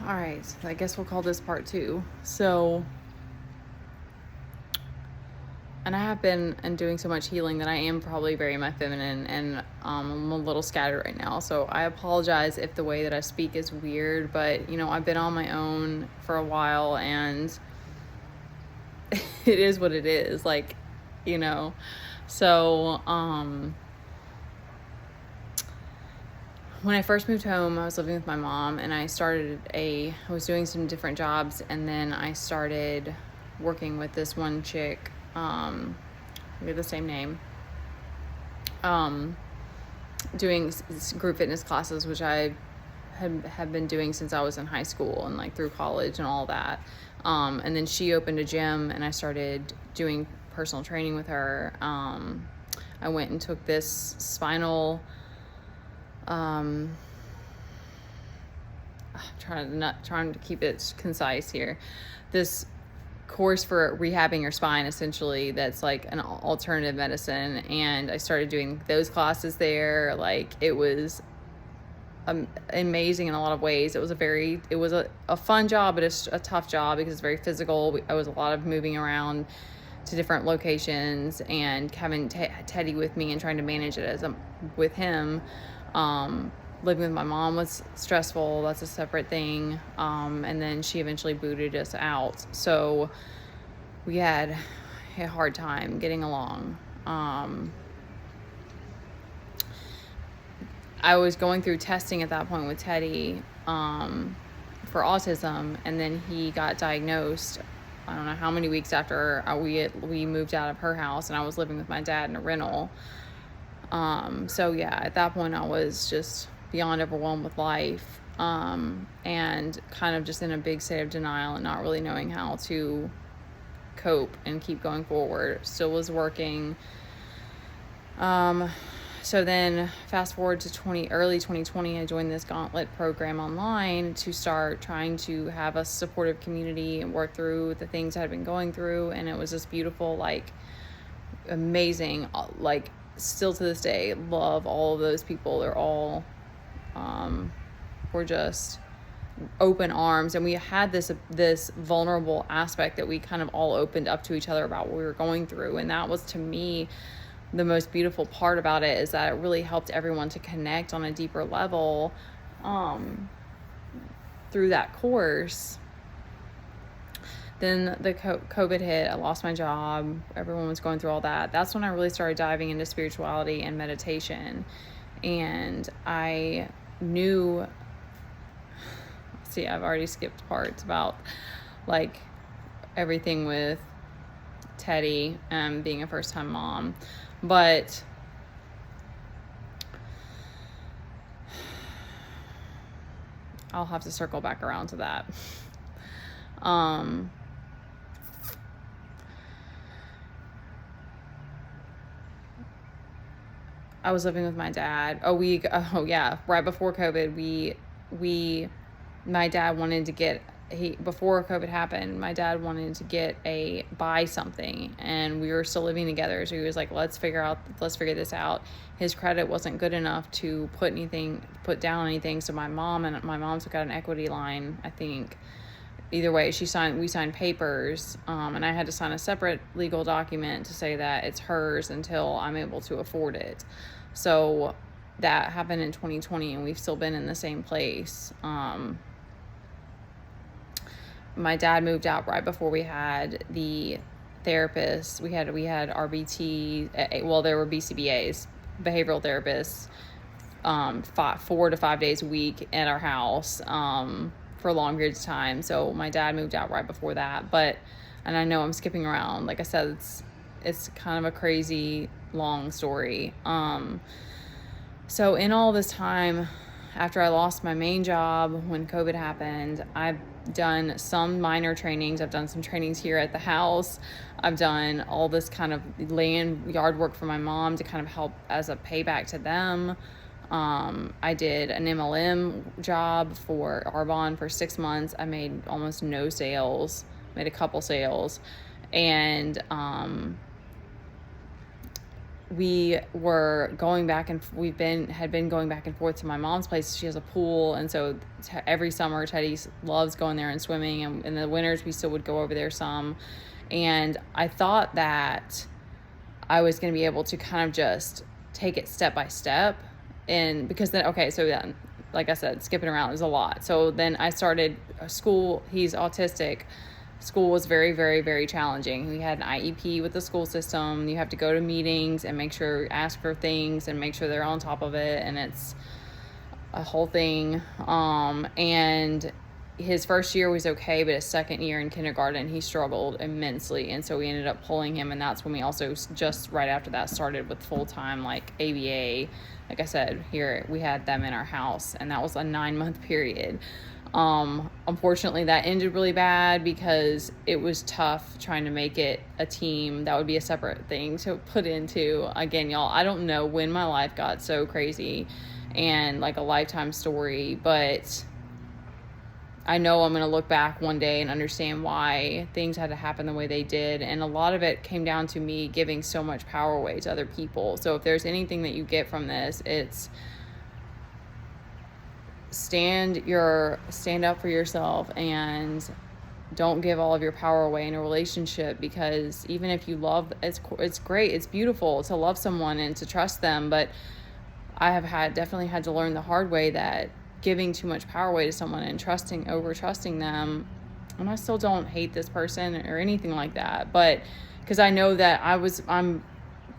All right, I guess we'll call this part 2. So, and I have been and doing so much healing that I am probably very my feminine, and I'm a little scattered right now. So I apologize if the way that I speak is weird, but I've been on my own for a while, and it is what it is. Like, so when I first moved home, I was living with my mom, and I was doing some different jobs, and then I started working with this one chick, we have the same name, doing group fitness classes, which I have been doing since I was in high school and like through college and all that. And then she opened a gym, and I started doing personal training with her. I went and took this spinal, I'm trying to keep it concise here. This course for rehabbing your spine, essentially, that's like an alternative medicine, and I started doing those classes there. Like, it was amazing in a lot of ways. It was a fun job, but it's a tough job because it's very physical. I was a lot of moving around to different locations and having Teddy with me and trying to manage it with him. Living with my mom was stressful. That's a separate thing. And then she eventually booted us out. So we had a hard time getting along. I was going through testing at that point with Teddy, for autism, and then he got diagnosed, I don't know how many weeks after we moved out of her house, and I was living with my dad in a rental. So yeah, at that point I was just beyond overwhelmed with life, and kind of just in a big state of denial and not really knowing how to cope and keep going forward. Still was working. So then fast forward to early 2020, I joined this Gauntlet program online to start trying to have a supportive community and work through the things I'd been going through. And it was just beautiful, like amazing, like still to this day, love all of those people. They're all, were just open arms. And we had this vulnerable aspect that we kind of all opened up to each other about what we were going through. And that was, to me, the most beautiful part about it, is that it really helped everyone to connect on a deeper level, through that course. Then the COVID hit. I lost my job. Everyone was going through all that. That's when I really started diving into spirituality and meditation. And I knew, see, I've already skipped parts about like everything with Teddy and being a first-time mom. But I'll have to circle back around to that. I was living with my dad right before COVID. My dad wanted to before COVID happened, my dad wanted to buy something, and we were still living together. So he was like, let's figure this out. His credit wasn't good enough to put down anything. So my mom took out an equity line, I think. Either way, we signed papers, and I had to sign a separate legal document to say that it's hers until I'm able to afford it. So that happened in 2020, and we've still been in the same place. My dad moved out right before we had the therapist. We had RBT. Well, there were BCBAs, behavioral therapists, 4 to 5 days a week at our house, for long periods of time. So my dad moved out right before that. And I know I'm skipping around. Like I said, it's kind of a crazy long story. So in all this time, after I lost my main job when COVID happened, I've done some minor trainings. I've done some trainings here at the house. I've done all this kind of yard work for my mom to kind of help as a payback to them. I did an MLM job for Arbonne for 6 months. I made almost no sales, made a couple sales. And we were going back and had been going back and forth to my mom's place. She has a pool, and so every summer Teddy loves going there and swimming, and in the winters we still would go over there some. And I thought that I was going to be able to kind of just take it step by step, and because then like I said, skipping around is a lot. So then I started school. He's autistic. School was very, very, very challenging. We had an IEP with the school system. You have to go to meetings and ask for things and make sure they're on top of it. And it's a whole thing. And his first year was okay, but his second year in kindergarten, he struggled immensely. And so we ended up pulling him. And that's when we also just right after that started with full-time, like ABA. Like I said, here we had them in our house, and that was a 9-month period. Unfortunately that ended really bad because it was tough trying to make it a team. That would be a separate thing to put into. Again, y'all, I don't know when my life got so crazy and like a lifetime story, but I know I'm going to look back one day and understand why things had to happen the way they did. And a lot of it came down to me giving so much power away to other people. So if there's anything that you get from this, it's stand up for yourself and don't give all of your power away in a relationship, because even if you love, it's great, it's beautiful to love someone and to trust them, but I have definitely had to learn the hard way that giving too much power away to someone and over trusting them, and I still don't hate this person or anything like that, but because I know that I'm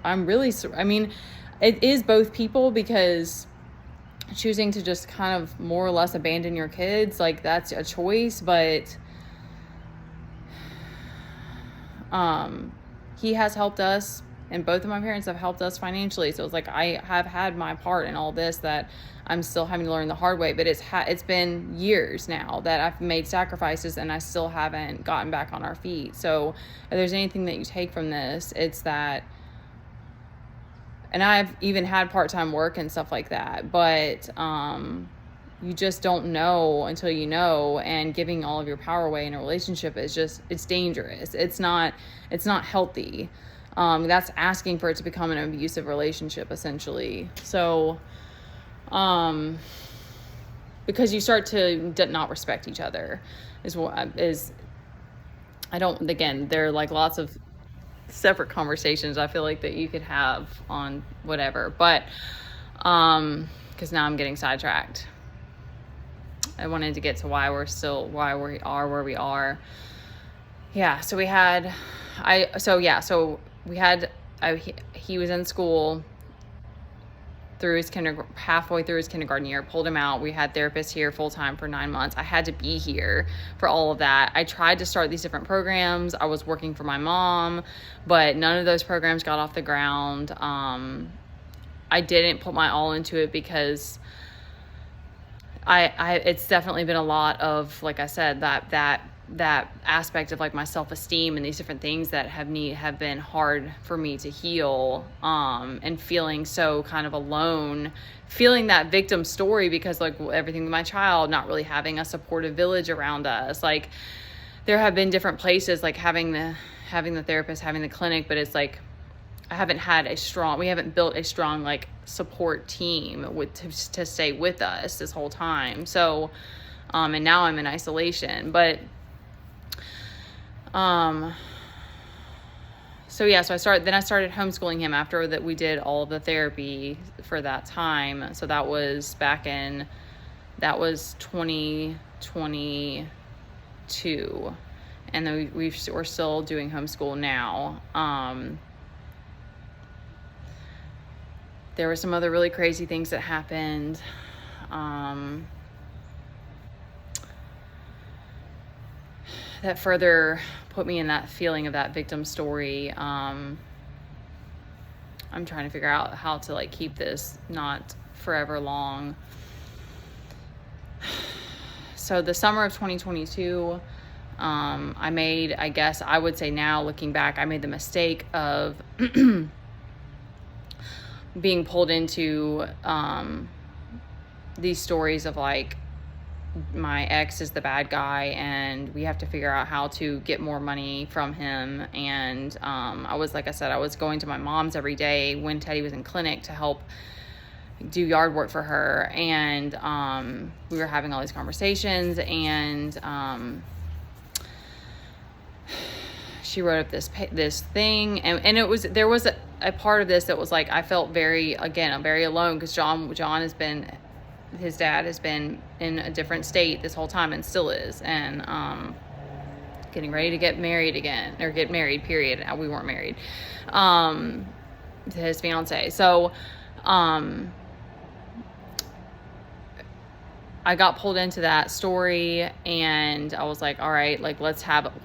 really, I mean, it is both people, because choosing to just kind of more or less abandon your kids, like that's a choice, but he has helped us, and both of my parents have helped us financially. So it's like I have had my part in all this that I'm still having to learn the hard way, but it's been years now that I've made sacrifices and I still haven't gotten back on our feet. So if there's anything that you take from this, it's that. And I've even had part-time work and stuff like that, but you just don't know until you know, and giving all of your power away in a relationship is it's dangerous. It's not healthy. That's asking for it to become an abusive relationship, essentially. So, because you start to not respect each other again, there are like lots of separate conversations I feel like that you could have on whatever, but because now I'm getting sidetracked. I wanted to get to why we are where we are. Yeah, so he was in school halfway through his kindergarten year, pulled him out. We had therapists here full time for 9 months. I had to be here for all of that. I tried to start these different programs. I was working for my mom, but none of those programs got off the ground. I didn't put my all into it because it's definitely been a lot of, like I said, that aspect of like my self-esteem and these different things that have been hard for me to heal, and feeling so kind of alone, feeling that victim story, because like everything with my child, not really having a supportive village around us. Like there have been different places, like having the therapist, having the clinic, but it's like we haven't built a strong like support team to stay with us this whole time. So and now I'm in isolation, but so I started homeschooling him after that we did all of the therapy for that time. So that was 2022. And then we're still doing homeschool now. There were some other really crazy things that happened. That further put me in that feeling of that victim story. I'm trying to figure out how to like keep this not forever long. So the summer of 2022, I guess I would say now looking back, I made the mistake of being pulled into these stories of like my ex is the bad guy and we have to figure out how to get more money from him. And I was going to my mom's every day when Teddy was in clinic to help do yard work for her. And we were having all these conversations, and she wrote up this thing, and there was a part of this that was like, I felt very alone, because his dad has been in a different state this whole time and still is, and getting ready to get married again, or get married, period. We weren't married to his fiance. So I got pulled into that story, and I was like, all right, like,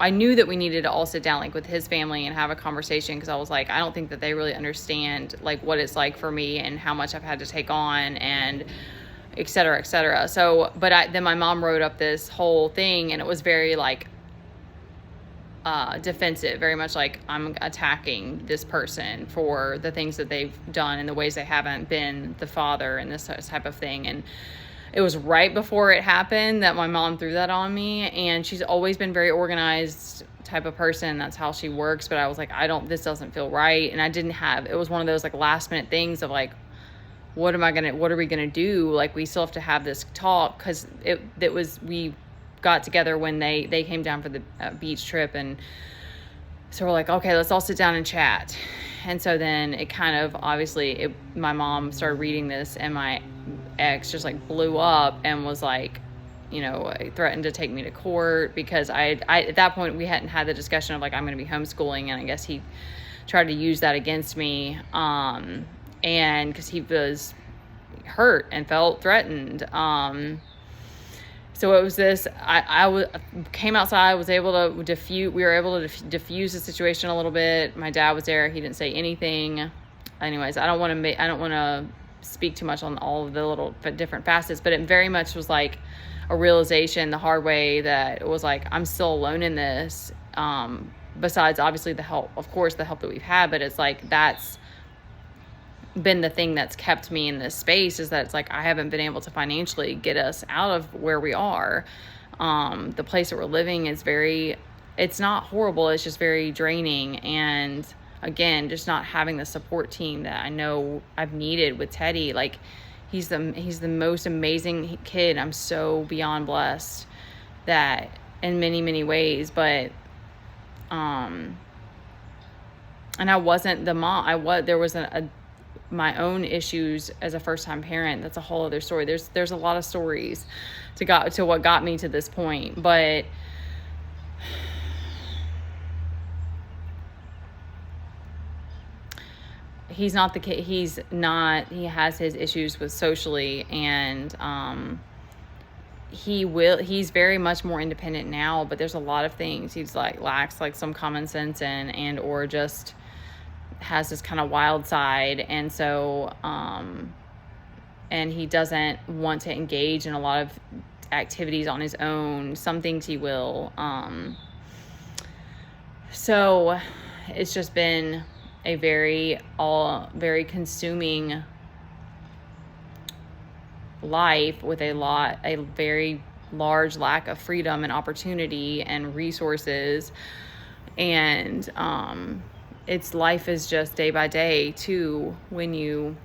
I knew that we needed to all sit down, like, with his family and have a conversation, because I was like, I don't think that they really understand, like, what it's like for me and how much I've had to take on, and et cetera, et cetera. So, then my mom wrote up this whole thing, and it was very, like, defensive, very much like I'm attacking this person for the things that they've done and the ways they haven't been the father and this type of thing. And it was right before it happened that my mom threw that on me, and she's always been very organized type of person. That's how she works. But I was like, this doesn't feel right. And it was one of those, like, last minute things of like, what are we gonna do? Like, we still have to have this talk, because we got together when they came down for the beach trip. And so we're like, okay, let's all sit down and chat. And so then it kind of, obviously, my mom started reading this, and my ex just, like, blew up and was like, threatened to take me to court, because I at that point, we hadn't had the discussion of, like, I'm going to be homeschooling. And I guess he tried to use that against me. And because he was hurt and felt threatened. So it was this, I came outside, we were able to diffuse the situation a little bit. My dad was there. He didn't say anything. Anyways, I don't want to speak too much on all of the little different facets, but it very much was like a realization the hard way that it was like, I'm still alone in this. Besides, obviously, the help that we've had, but it's like, that's been the thing that's kept me in this space, is that it's like, I haven't been able to financially get us out of where we are. The place that we're living is it's not horrible. It's just very draining. And again, just not having the support team that I know I've needed with Teddy. Like, he's the most amazing kid. I'm so beyond blessed that in many, many ways, but, and I wasn't the mom. There was my own issues as a first-time parent. That's a whole other story. There's a lot of stories to what got me to this point, but he's not the kid. He has his issues with socially, and he's very much more independent now, but there's a lot of things he's like lacks, like, some common sense and or just has this kind of wild side. And so and he doesn't want to engage in a lot of activities on his own. Some things he will. So it's just been a very consuming life with a very large lack of freedom and opportunity and resources. And life is just day by day too, when you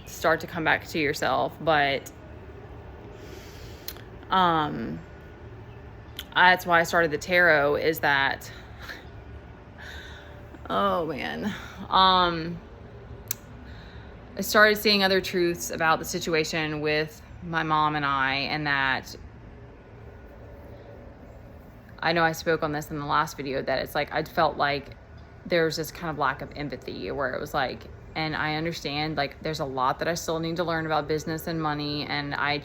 start to come back to yourself. But that's why I started the tarot, is that, oh man, I started seeing other truths about the situation with my mom and I, and that I know I spoke on this in the last video, that it's like, I felt like there's this kind of lack of empathy, where it was like, and I understand, like, there's a lot that I still need to learn about business and money, and I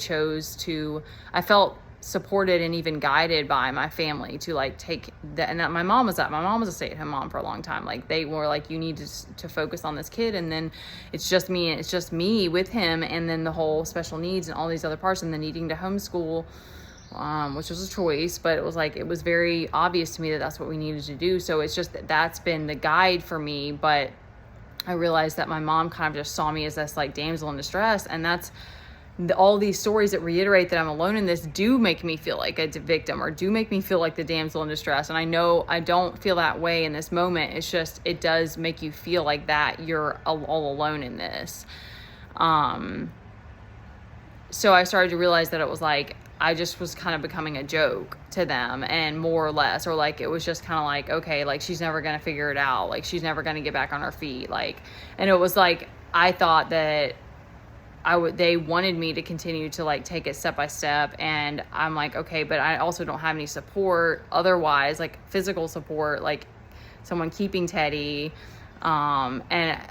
felt supported and even guided by my family to, like, take that. And my mom was a stay-at-home mom for a long time. Like, they were like, you need to focus on this kid, and then it's just me with him, and then the whole special needs and all these other parts, and then needing to homeschool, which was a choice, but it was like, it was very obvious to me that that's what we needed to do. So it's just that's been the guide for me. But I realized that my mom kind of just saw me as this, like, damsel in distress, and that's all these stories that reiterate that I'm alone in this do make me feel like a victim, or do make me feel like the damsel in distress. And I know I don't feel that way in this moment. It's just, it does make you feel like that you're all alone in this. So I started to realize that it was like, I just was kind of becoming a joke to them, and more or less, or like, it was just kind of like, okay, like, she's never going to figure it out. Like, she's never going to get back on her feet. Like, and it was like, I thought that they wanted me to continue to like take it step by step. And I'm like, okay, but I also don't have any support otherwise, like physical support, like someone keeping Teddy. And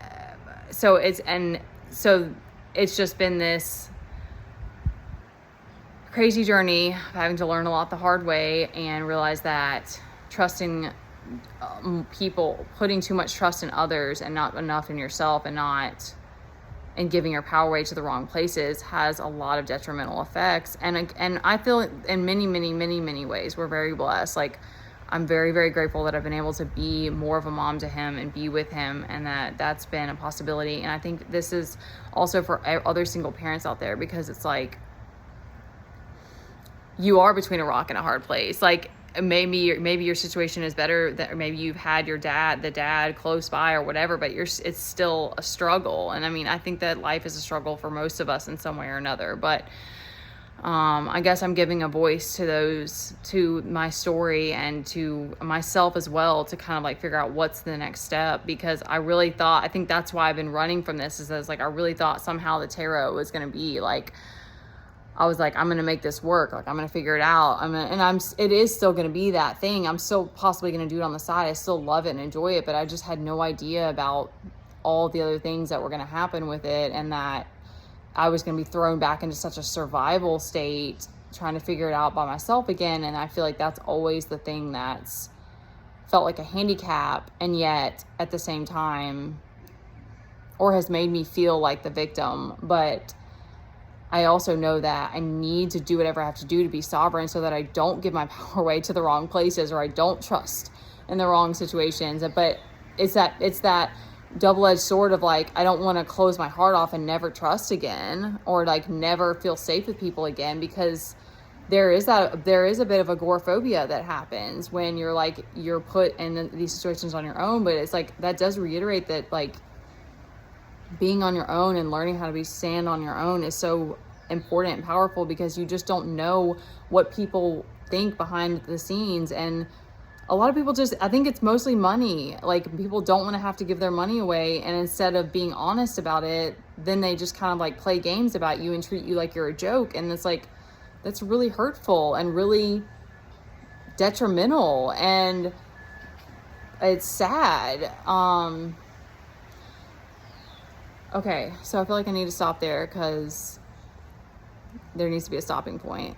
so it's just been this crazy journey of having to learn a lot the hard way, and realize that trusting people, putting too much trust in others and not enough in yourself, and giving your power away to the wrong places, has a lot of detrimental effects. And I feel in many ways we're very blessed. Like, I'm very, very grateful that I've been able to be more of a mom to him and be with him, and that's been a possibility. And I think this is also for other single parents out there, because it's like, you are between a rock and a hard place. Like, maybe your situation is better, that maybe you've had the dad close by or whatever, but it's still a struggle. And I mean, I think that life is a struggle for most of us in some way or another. But I guess I'm giving a voice to my story, and to myself as well, to kind of like figure out what's the next step. Because I think that's why I've been running from this, is that it's like, I really thought somehow the tarot was going to be like, I was like, I'm going to make this work. Like, I'm going to figure it out. It is still going to be that thing. I'm still possibly going to do it on the side. I still love it and enjoy it, but I just had no idea about all the other things that were going to happen with it, and that I was going to be thrown back into such a survival state, trying to figure it out by myself again. And I feel like that's always the thing that's felt like a handicap, and yet at the same time, or has made me feel like the victim. But I also know that I need to do whatever I have to do to be sovereign, so that I don't give my power away to the wrong places, or I don't trust in the wrong situations. But it's that double-edged sword of like, I don't want to close my heart off and never trust again, or like never feel safe with people again, because there is a bit of agoraphobia that happens when you're put in these situations on your own. But it's like, that does reiterate that like, being on your own and learning how to stand on your own is so important and powerful, because you just don't know what people think behind the scenes. And a lot of people I think it's mostly money. Like, people don't want to have to give their money away, and instead of being honest about it, then they just kind of like play games about you and treat you like you're a joke. And it's like, that's really hurtful and really detrimental, and it's sad. Okay, so I feel like I need to stop there, because there needs to be a stopping point.